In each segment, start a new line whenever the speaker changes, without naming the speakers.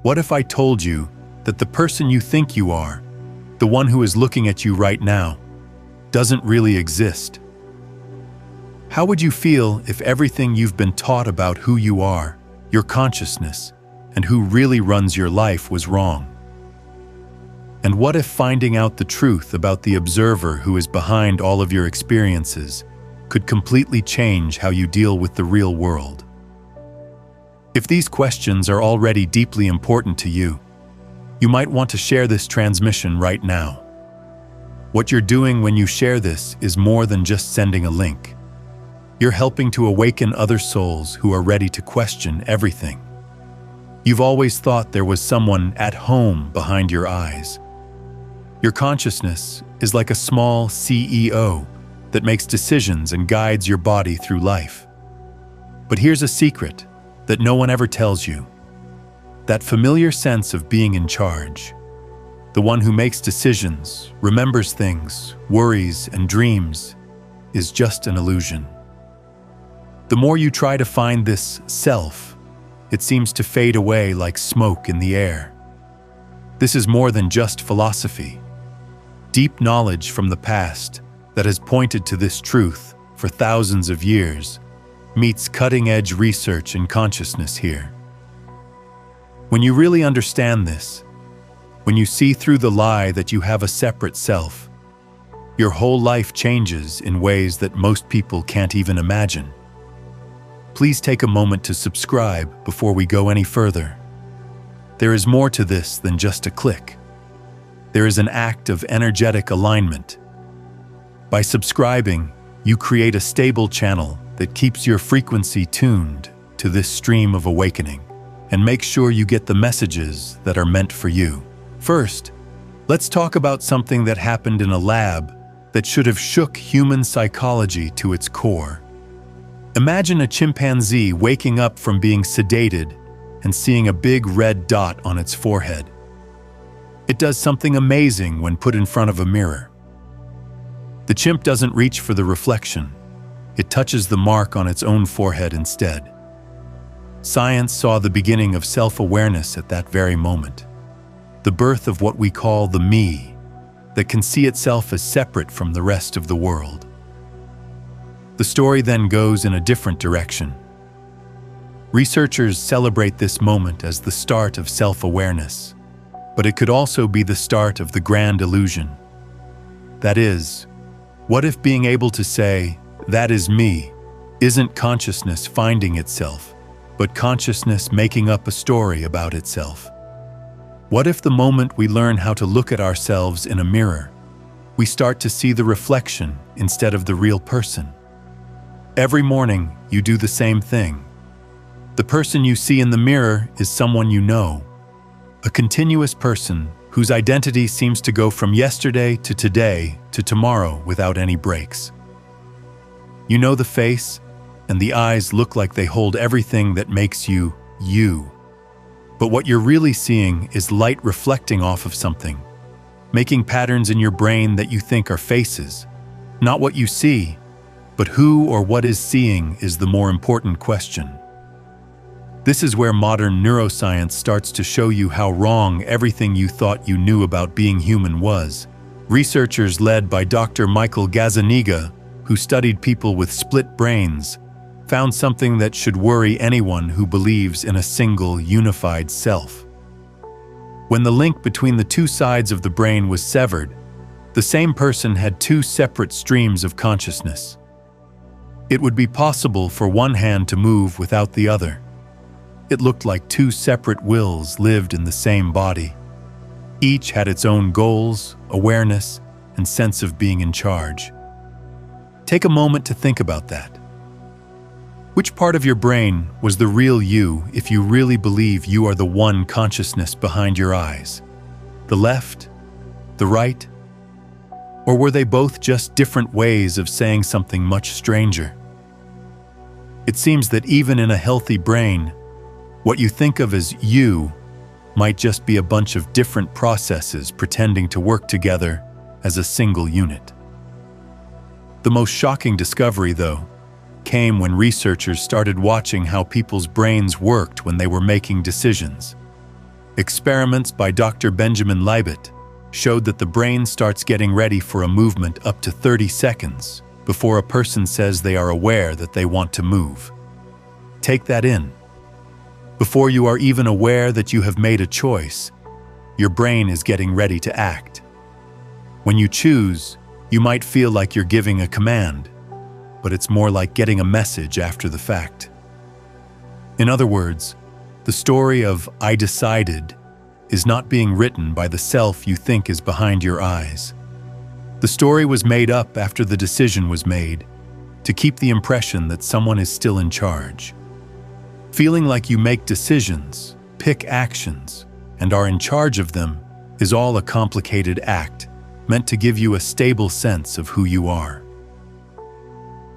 What if I told you that the person you think you are, the one who is looking at you right now, doesn't really exist? How would you feel if everything you've been taught about who you are, your consciousness, and who really runs your life was wrong? And what if finding out the truth about the observer who is behind all of your experiences could completely change how you deal with the real world? If these questions are already deeply important to you, you might want to share this transmission right now. What you're doing when you share this is more than just sending a link. You're helping to awaken other souls who are ready to question everything. You've always thought there was someone at home behind your eyes. Your consciousness is like a small CEO that makes decisions and guides your body through life. But here's a secret that no one ever tells you. That familiar sense of being in charge, the one who makes decisions, remembers things, worries, and dreams, is just an illusion. The more you try to find this self, it seems to fade away like smoke in the air. This is more than just philosophy. Deep knowledge from the past that has pointed to this truth for thousands of years meets cutting-edge research in consciousness here. When you really understand this, when you see through the lie that you have a separate self, your whole life changes in ways that most people can't even imagine. Please take a moment to subscribe before we go any further. There is more to this than just a click. There is an act of energetic alignment. By subscribing, you create a stable channel that keeps your frequency tuned to this stream of awakening and make sure you get the messages that are meant for you. First, let's talk about something that happened in a lab that should have shook human psychology to its core. Imagine a chimpanzee waking up from being sedated and seeing a big red dot on its forehead. It does something amazing when put in front of a mirror. The chimp doesn't reach for the reflection. It touches the mark on its own forehead instead. Science saw the beginning of self-awareness at that very moment. The birth of what we call the me, that can see itself as separate from the rest of the world. The story then goes in a different direction. Researchers celebrate this moment as the start of self-awareness, but it could also be the start of the grand illusion. That is, what if being able to say, "That is me," isn't consciousness finding itself, but consciousness making up a story about itself? What if the moment we learn how to look at ourselves in a mirror, we start to see the reflection instead of the real person? Every morning, you do the same thing. The person you see in the mirror is someone you know, a continuous person whose identity seems to go from yesterday to today to tomorrow without any breaks. You know the face, and the eyes look like they hold everything that makes you, you. But what you're really seeing is light reflecting off of something, making patterns in your brain that you think are faces. Not what you see, but who or what is seeing is the more important question. This is where modern neuroscience starts to show you how wrong everything you thought you knew about being human was. Researchers led by Dr. Michael Gazzaniga, who studied people with split brains, found something that should worry anyone who believes in a single, unified self. When the link between the two sides of the brain was severed, the same person had two separate streams of consciousness. It would be possible for one hand to move without the other. It looked like two separate wills lived in the same body. Each had its own goals, awareness, and sense of being in charge. Take a moment to think about that. Which part of your brain was the real you if you really believe you are the one consciousness behind your eyes? The left? The right? Or were they both just different ways of saying something much stranger? It seems that even in a healthy brain, what you think of as you might just be a bunch of different processes pretending to work together as a single unit. The most shocking discovery, though, came when researchers started watching how people's brains worked when they were making decisions. Experiments by Dr. Benjamin Libet showed that the brain starts getting ready for a movement up to 30 seconds before a person says they are aware that they want to move. Take that in. Before you are even aware that you have made a choice, your brain is getting ready to act. When you choose, you might feel like you're giving a command, but it's more like getting a message after the fact. In other words, the story of "I decided" is not being written by the self you think is behind your eyes. The story was made up after the decision was made, to keep the impression that someone is still in charge. Feeling like you make decisions, pick actions, and are in charge of them is all a complicated act meant to give you a stable sense of who you are.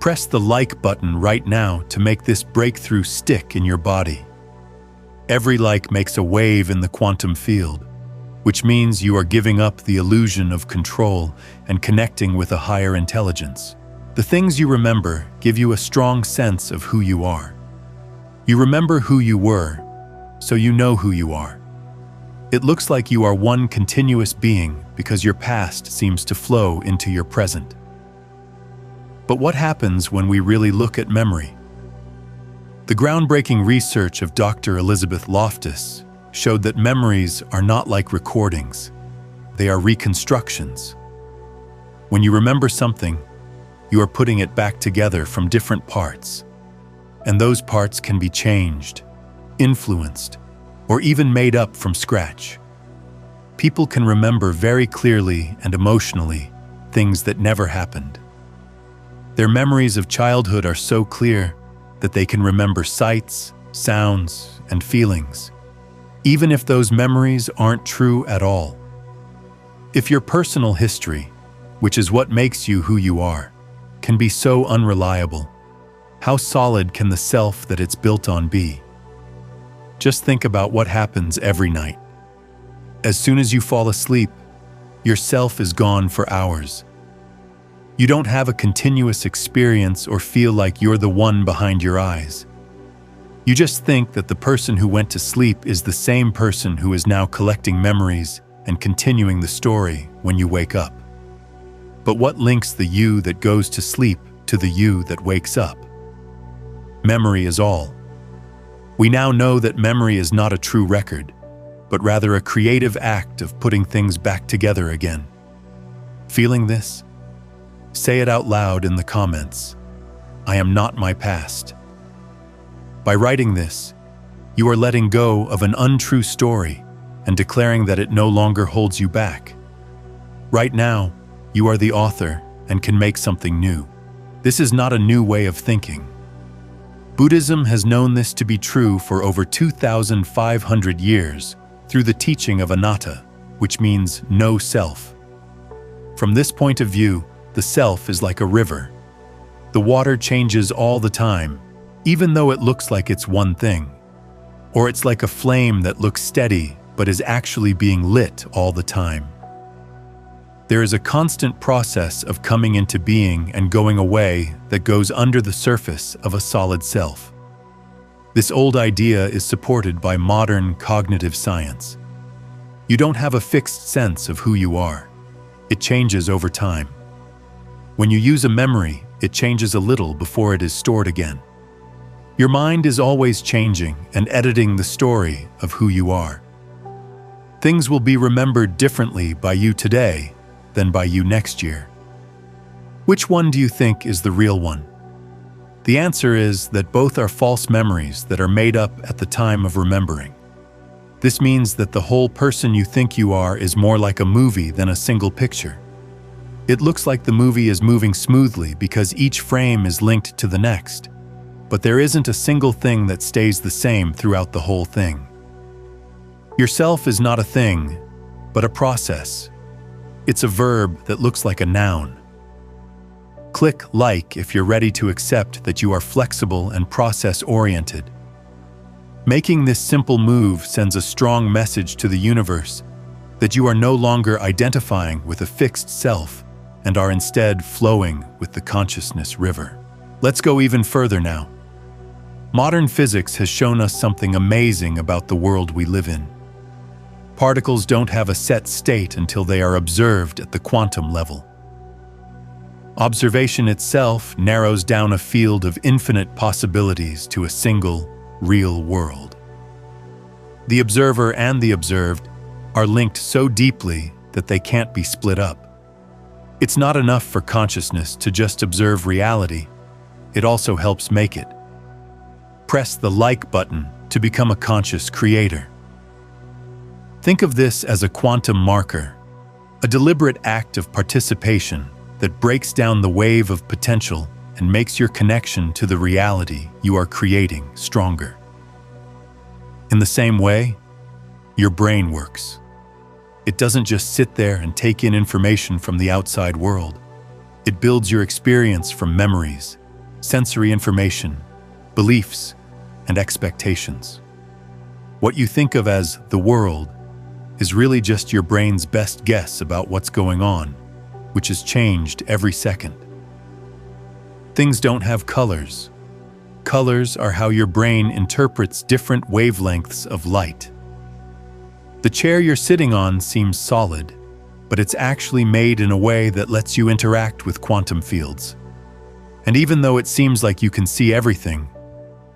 Press the like button right now to make this breakthrough stick in your body. Every like makes a wave in the quantum field, which means you are giving up the illusion of control and connecting with a higher intelligence. The things you remember give you a strong sense of who you are. You remember who you were, so you know who you are. It looks like you are one continuous being because your past seems to flow into your present. But what happens when we really look at memory? The groundbreaking research of Dr. Elizabeth Loftus showed that memories are not like recordings. They are reconstructions. When you remember something, you are putting it back together from different parts. And those parts can be changed, influenced, or even made up from scratch. People can remember very clearly and emotionally things that never happened. Their memories of childhood are so clear that they can remember sights, sounds, and feelings, even if those memories aren't true at all. If your personal history, which is what makes you who you are, can be so unreliable, how solid can the self that it's built on be? Just think about what happens every night. As soon as you fall asleep, your self is gone for hours. You don't have a continuous experience or feel like you're the one behind your eyes. You just think that the person who went to sleep is the same person who is now collecting memories and continuing the story when you wake up. But what links the you that goes to sleep to the you that wakes up? Memory is all. We now know that memory is not a true record, but rather a creative act of putting things back together again. Feeling this? Say it out loud in the comments. I am not my past. By writing this, you are letting go of an untrue story and declaring that it no longer holds you back. Right now, you are the author and can make something new. This is not a new way of thinking. Buddhism has known this to be true for over 2,500 years through the teaching of Anattā, which means no self. From this point of view, the self is like a river. The water changes all the time, even though it looks like it's one thing. Or it's like a flame that looks steady but is actually being lit all the time. There is a constant process of coming into being and going away that goes under the surface of a solid self. This old idea is supported by modern cognitive science. You don't have a fixed sense of who you are. It changes over time. When you use a memory, it changes a little before it is stored again. Your mind is always changing and editing the story of who you are. Things will be remembered differently by you today than by you next year. Which one do you think is the real one? The answer is that both are false memories that are made up at the time of remembering. This means that the whole person you think you are is more like a movie than a single picture. It looks like the movie is moving smoothly because each frame is linked to the next, but there isn't a single thing that stays the same throughout the whole thing. Yourself is not a thing, but a process. It's a verb that looks like a noun. Click like if you're ready to accept that you are flexible and process-oriented. Making this simple move sends a strong message to the universe that you are no longer identifying with a fixed self and are instead flowing with the consciousness river. Let's go even further now. Modern physics has shown us something amazing about the world we live in. Particles don't have a set state until they are observed at the quantum level. Observation itself narrows down a field of infinite possibilities to a single, real world. The observer and the observed are linked so deeply that they can't be split up. It's not enough for consciousness to just observe reality. It also helps make it. Press the like button to become a conscious creator. Think of this as a quantum marker, a deliberate act of participation that breaks down the wave of potential and makes your connection to the reality you are creating stronger. In the same way, your brain works. It doesn't just sit there and take in information from the outside world. It builds your experience from memories, sensory information, beliefs, and expectations. What you think of as the world is really just your brain's best guess about what's going on, which is changed every second. Things don't have colors. Colors are how your brain interprets different wavelengths of light. The chair you're sitting on seems solid, but it's actually made in a way that lets you interact with quantum fields. And even though it seems like you can see everything,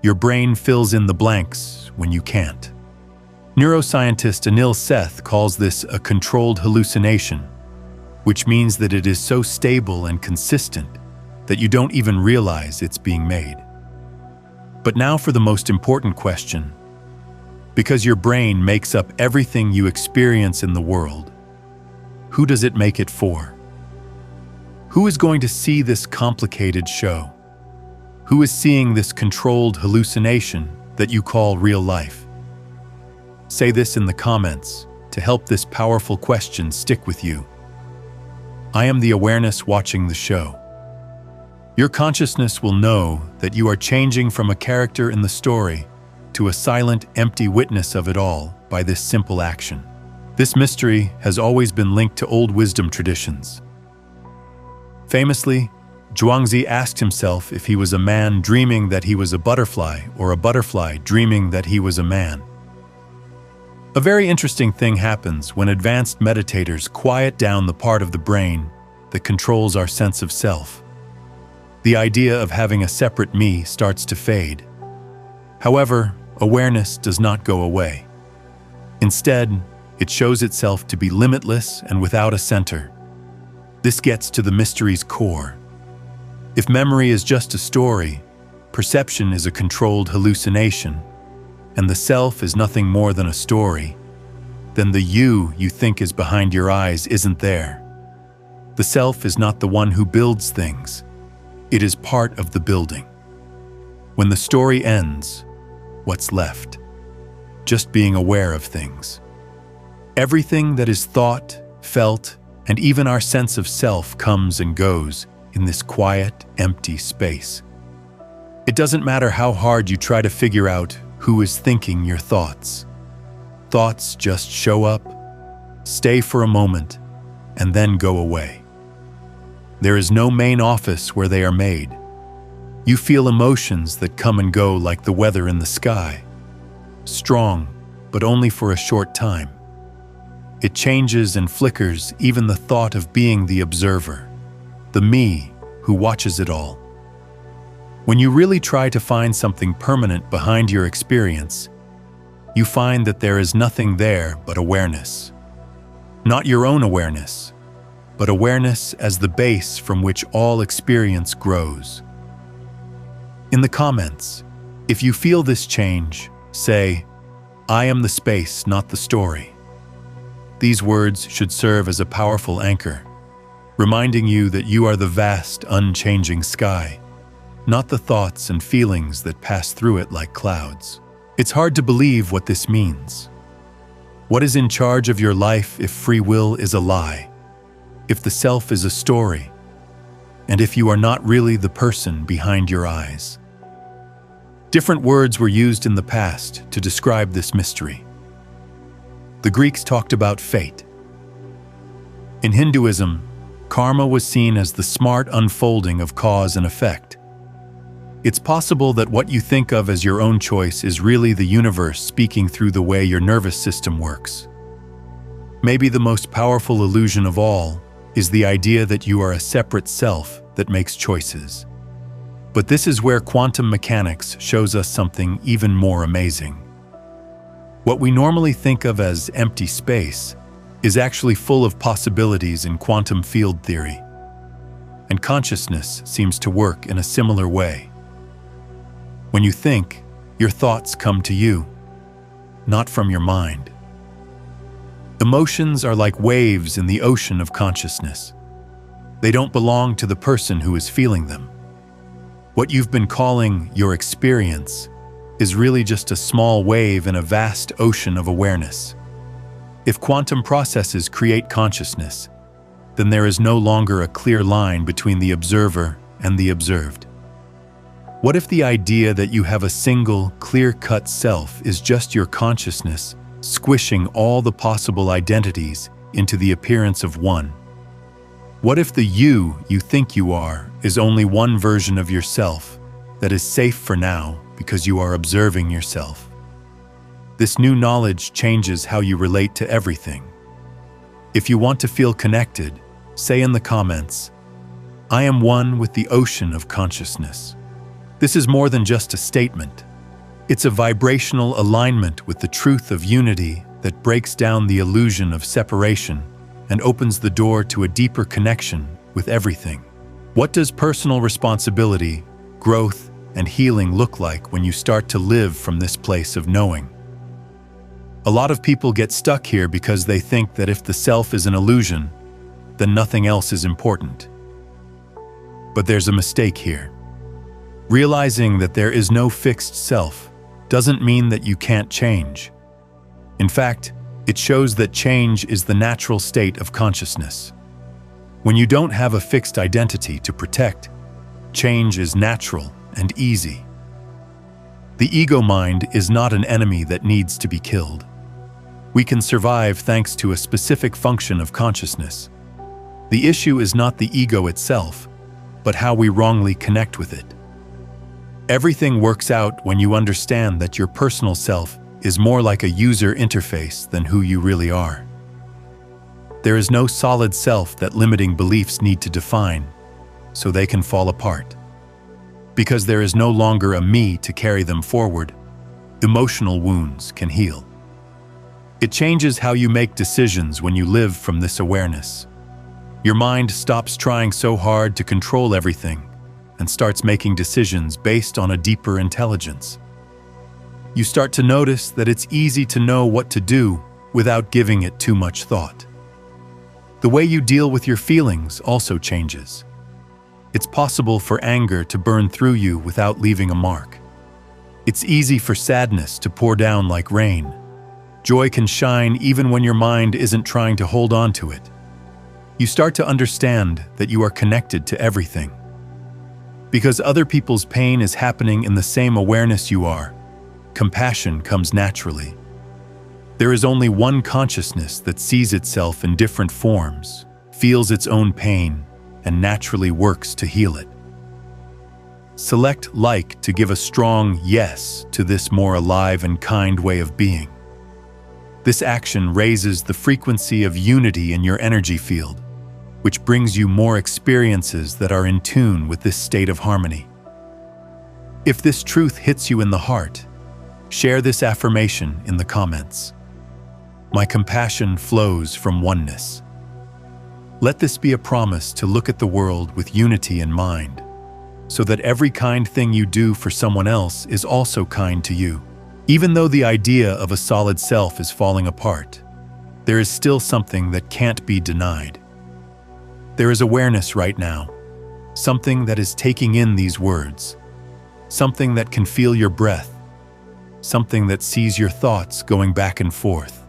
your brain fills in the blanks when you can't. Neuroscientist Anil Seth calls this a controlled hallucination, which means that it is so stable and consistent that you don't even realize it's being made. But now for the most important question. Because your brain makes up everything you experience in the world, who does it make it for? Who is going to see this complicated show? Who is seeing this controlled hallucination that you call real life? Say this in the comments to help this powerful question stick with you. I am the awareness watching the show. Your consciousness will know that you are changing from a character in the story to a silent, empty witness of it all by this simple action. This mystery has always been linked to old wisdom traditions. Famously, Zhuangzi asked himself if he was a man dreaming that he was a butterfly or a butterfly dreaming that he was a man. A very interesting thing happens when advanced meditators quiet down the part of the brain that controls our sense of self. The idea of having a separate me starts to fade. However, awareness does not go away. Instead, it shows itself to be limitless and without a center. This gets to the mystery's core. If memory is just a story, perception is a controlled hallucination, and the self is nothing more than a story, then the you think is behind your eyes isn't there. The self is not the one who builds things. It is part of the building. When the story ends, what's left? Just being aware of things. Everything that is thought, felt, and even our sense of self comes and goes in this quiet, empty space. It doesn't matter how hard you try to figure out who is thinking your thoughts. Thoughts just show up, stay for a moment, and then go away. There is no main office where they are made. You feel emotions that come and go like the weather in the sky. Strong, but only for a short time. It changes and flickers even the thought of being the observer, the me who watches it all. When you really try to find something permanent behind your experience, you find that there is nothing there but awareness. Not your own awareness, but awareness as the base from which all experience grows. In the comments, if you feel this change, say, I am the space, not the story. These words should serve as a powerful anchor, reminding you that you are the vast, unchanging sky, not the thoughts and feelings that pass through it like clouds. It's hard to believe what this means. What is in charge of your life if free will is a lie, if the self is a story, and if you are not really the person behind your eyes? Different words were used in the past to describe this mystery. The Greeks talked about fate. In Hinduism, karma was seen as the smart unfolding of cause and effect. It's possible that what you think of as your own choice is really the universe speaking through the way your nervous system works. Maybe the most powerful illusion of all is the idea that you are a separate self that makes choices. But this is where quantum mechanics shows us something even more amazing. What we normally think of as empty space is actually full of possibilities in quantum field theory. And consciousness seems to work in a similar way. When you think, your thoughts come to you, not from your mind. Emotions are like waves in the ocean of consciousness. They don't belong to the person who is feeling them. What you've been calling your experience is really just a small wave in a vast ocean of awareness. If quantum processes create consciousness, then there is no longer a clear line between the observer and the observed. What if the idea that you have a single, clear-cut self is just your consciousness squishing all the possible identities into the appearance of one? What if the you think you are is only one version of yourself that is safe for now because you are observing yourself? This new knowledge changes how you relate to everything. If you want to feel connected, say in the comments, "I am one with the ocean of consciousness." This is more than just a statement. It's a vibrational alignment with the truth of unity that breaks down the illusion of separation and opens the door to a deeper connection with everything. What does personal responsibility, growth, and healing look like when you start to live from this place of knowing? A lot of people get stuck here because they think that if the self is an illusion, then nothing else is important. But there's a mistake here. Realizing that there is no fixed self doesn't mean that you can't change. In fact, it shows that change is the natural state of consciousness. When you don't have a fixed identity to protect, change is natural and easy. The ego mind is not an enemy that needs to be killed. We can survive thanks to a specific function of consciousness. The issue is not the ego itself, but how we wrongly connect with it. Everything works out when you understand that your personal self is more like a user interface than who you really are. There is no solid self that limiting beliefs need to define, so they can fall apart. Because there is no longer a me to carry them forward, emotional wounds can heal. It changes how you make decisions when you live from this awareness. Your mind stops trying so hard to control everything and starts making decisions based on a deeper intelligence. You start to notice that it's easy to know what to do without giving it too much thought. The way you deal with your feelings also changes. It's possible for anger to burn through you without leaving a mark. It's easy for sadness to pour down like rain. Joy can shine even when your mind isn't trying to hold on to it. You start to understand that you are connected to everything. Because other people's pain is happening in the same awareness you are, compassion comes naturally. There is only one consciousness that sees itself in different forms, feels its own pain, and naturally works to heal it. Select like to give a strong yes to this more alive and kind way of being. This action raises the frequency of unity in your energy field, which brings you more experiences that are in tune with this state of harmony. If this truth hits you in the heart, share this affirmation in the comments. My compassion flows from oneness. Let this be a promise to look at the world with unity in mind, so that every kind thing you do for someone else is also kind to you. Even though the idea of a solid self is falling apart, there is still something that can't be denied. There is awareness right now, something that is taking in these words, something that can feel your breath, something that sees your thoughts going back and forth.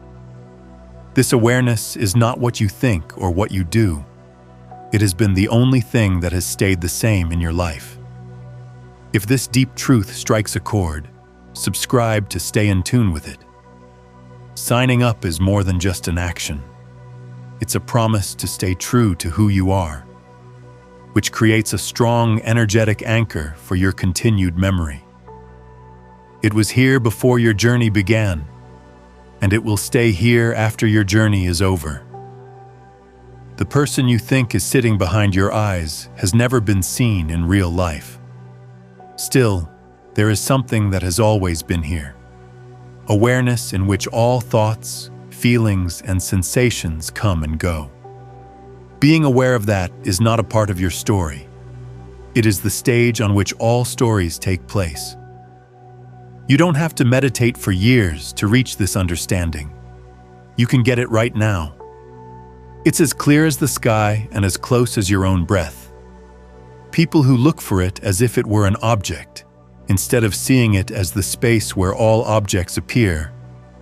This awareness is not what you think or what you do. It has been the only thing that has stayed the same in your life. If this deep truth strikes a chord, subscribe to stay in tune with it. Signing up is more than just an action. It's a promise to stay true to who you are, which creates a strong, energetic anchor for your continued memory. It was here before your journey began, and it will stay here after your journey is over. The person you think is sitting behind your eyes has never been seen in real life. Still, there is something that has always been here. Awareness in which all thoughts, feelings, and sensations come and go. Being aware of that is not a part of your story. It is the stage on which all stories take place. You don't have to meditate for years to reach this understanding. You can get it right now. It's as clear as the sky and as close as your own breath. People who look for it as if it were an object, instead of seeing it as the space where all objects appear,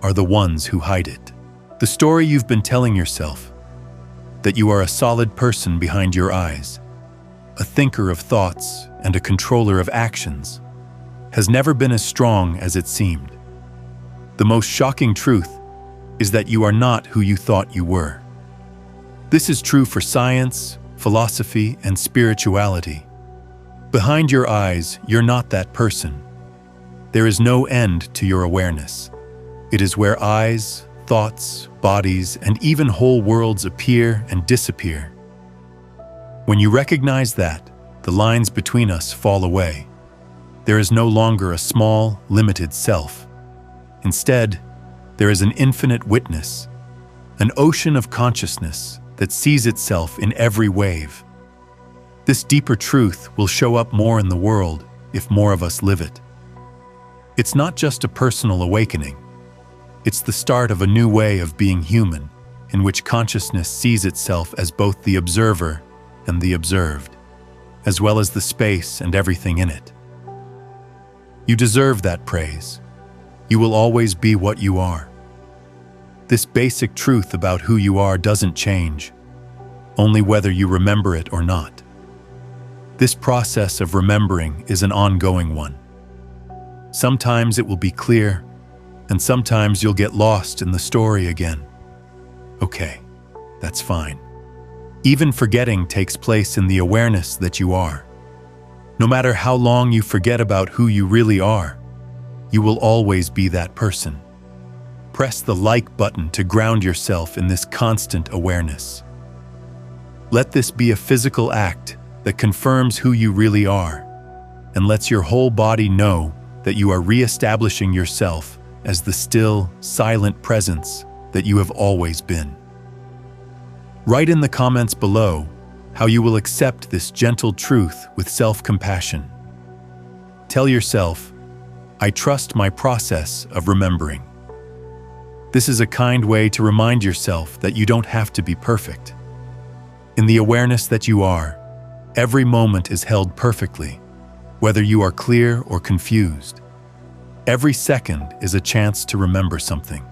are the ones who hide it. The story you've been telling yourself, that you are a solid person behind your eyes, a thinker of thoughts and a controller of actions, has never been as strong as it seemed. The most shocking truth is that you are not who you thought you were. This is true for science, philosophy, and spirituality. Behind your eyes, you're not that person. There is no end to your awareness. It is where eyes, thoughts, bodies, and even whole worlds appear and disappear. When you recognize that, the lines between us fall away. There is no longer a small, limited self. Instead, there is an infinite witness, an ocean of consciousness that sees itself in every wave. This deeper truth will show up more in the world if more of us live it. It's not just a personal awakening. It's the start of a new way of being human, in which consciousness sees itself as both the observer and the observed, as well as the space and everything in it. You deserve that praise. You will always be what you are. This basic truth about who you are doesn't change, only whether you remember it or not. This process of remembering is an ongoing one. Sometimes it will be clear, and sometimes you'll get lost in the story again. Okay, that's fine. Even forgetting takes place in the awareness that you are. No matter how long you forget about who you really are, you will always be that person. Press the like button to ground yourself in this constant awareness. Let this be a physical act that confirms who you really are and lets your whole body know that you are re-establishing yourself as the still, silent presence that you have always been. Write in the comments below how you will accept this gentle truth with self-compassion. Tell yourself, I trust my process of remembering. This is a kind way to remind yourself that you don't have to be perfect. In the awareness that you are, every moment is held perfectly, whether you are clear or confused. Every second is a chance to remember something.